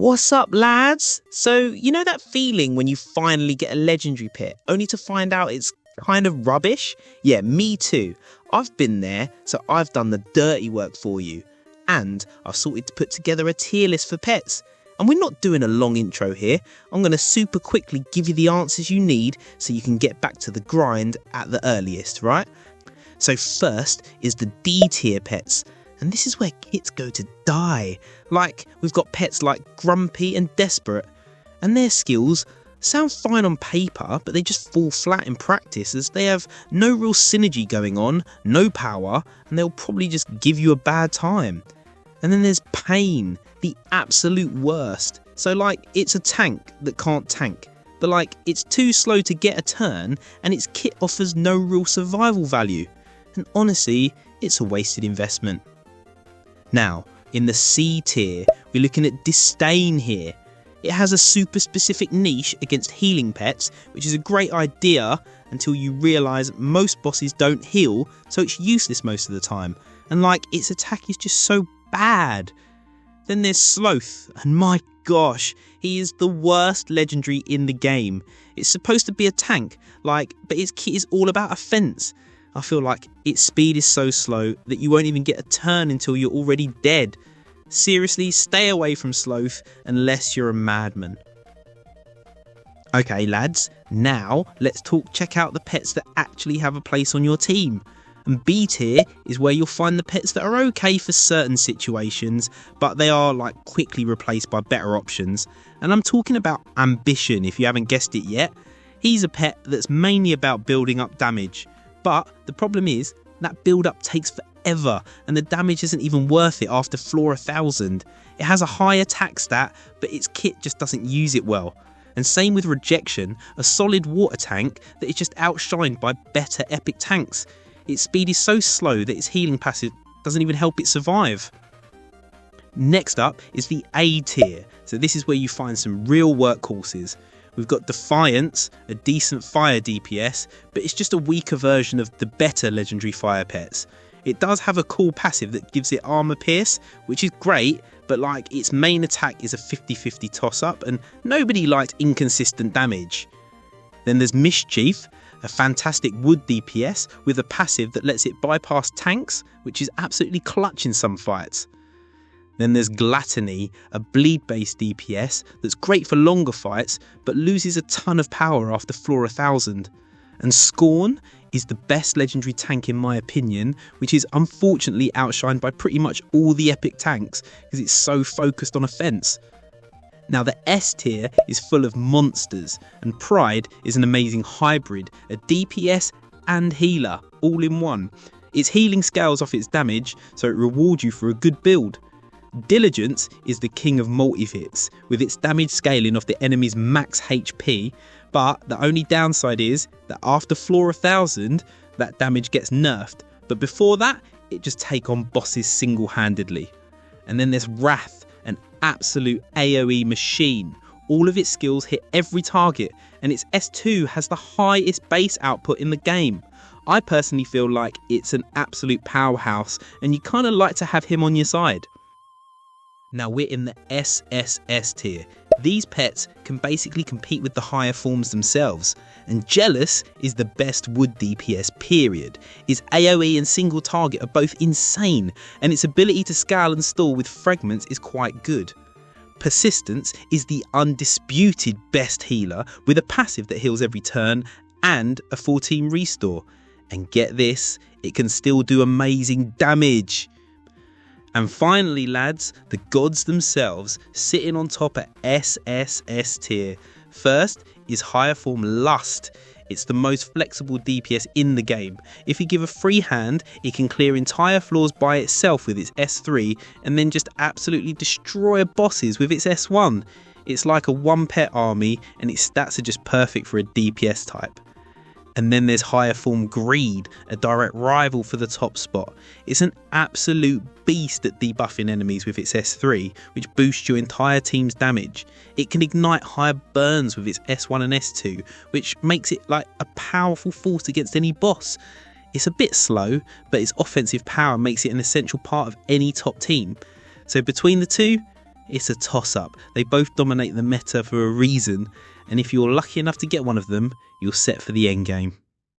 What's up, lads? So, you know that feeling when you finally get a legendary pet, only to find out it's kind of rubbish? Yeah, me too. I've been there, so I've done the dirty work for you. And I've sorted to put together a tier list for pets. And we're not doing a long intro here. I'm going to super quickly give you the answers you need so you can get back to the grind at the earliest, right? So first is the D tier pets. And this is where kits go to die. Like, we've got pets like Grumpy and Desperate, and their skills sound fine on paper, but they just fall flat in practice as they have no real synergy going on, no power, and they'll probably just give you a bad time. And then there's Pain, the absolute worst. So like, it's a tank that can't tank, but like, it's too slow to get a turn, and its kit offers no real survival value. And honestly, it's a wasted investment. Now, in the C tier, we're looking at Disdain here. It has a super specific niche against healing pets, which is a great idea until you realise most bosses don't heal, so it's useless most of the time. And like, its attack is just so bad. Then there's Sloth, and my gosh, he is the worst legendary in the game. It's supposed to be a tank, like, but its kit is all about offense. I feel like its speed is so slow that you won't even get a turn until you're already dead. Seriously, stay away from Sloth unless you're a madman. Okay lads, now let's check out the pets that actually have a place on your team. And B tier is where you'll find the pets that are okay for certain situations, but they are like quickly replaced by better options. And I'm talking about Ambition, if you haven't guessed it yet. He's a pet that's mainly about building up damage. But the problem is that build up takes forever and the damage isn't even worth it after floor 1000. It has a high attack stat, but its kit just doesn't use it well. And same with Rejection, a solid water tank that is just outshined by better epic tanks. Its speed is so slow that its healing passive doesn't even help it survive. Next up is the A tier. So this is where you find some real workhorses. We've got Defiance, a decent fire DPS, but it's just a weaker version of the better legendary fire pets. It does have a cool passive that gives it armor pierce, which is great, but like, its main attack is a 50-50 toss up and nobody likes inconsistent damage. Then there's Mischief, a fantastic wood DPS with a passive that lets it bypass tanks, which is absolutely clutch in some fights. Then there's Gluttony, a bleed based DPS that's great for longer fights but loses a ton of power after floor 1000. And Scorn is the best legendary tank in my opinion, which is unfortunately outshined by pretty much all the epic tanks because it's so focused on offense. Now the S tier is full of monsters, and Pride is an amazing hybrid, a DPS and healer all in one. Its healing scales off its damage, so it rewards you for a good build. Diligence is the king of multi-hits, with its damage scaling off the enemy's max HP, but the only downside is that after floor 1000, that damage gets nerfed, but before that, it just takes on bosses single-handedly. And then there's Wrath, an absolute AoE machine. All of its skills hit every target, and its S2 has the highest base output in the game. I personally feel like it's an absolute powerhouse, and you kind of like to have him on your side. Now we're in the SSS tier. These pets can basically compete with the higher forms themselves, and Jealous is the best wood DPS period. Its AoE and single target are both insane, and its ability to scale and stall with fragments is quite good. Persistence is the undisputed best healer with a passive that heals every turn and a 14 restore. And get this, it can still do amazing damage. And finally lads, the gods themselves, sitting on top at SSS tier. First is higher form Lust. It's the most flexible DPS in the game. If you give a free hand, it can clear entire floors by itself with its S3 and then just absolutely destroy bosses with its S1. It's like a one pet army and its stats are just perfect for a DPS type. And then there's higher form Greed, a direct rival for the top spot. It's an absolute beast at debuffing enemies with its S3, which boosts your entire team's damage. It can ignite higher burns with its S1 and S2, which makes it like a powerful force against any boss. It's a bit slow, but its offensive power makes it an essential part of any top team. So between the two, It's a toss-up. They both dominate the meta for a reason, and if you're lucky enough to get one of them, you're set for the endgame.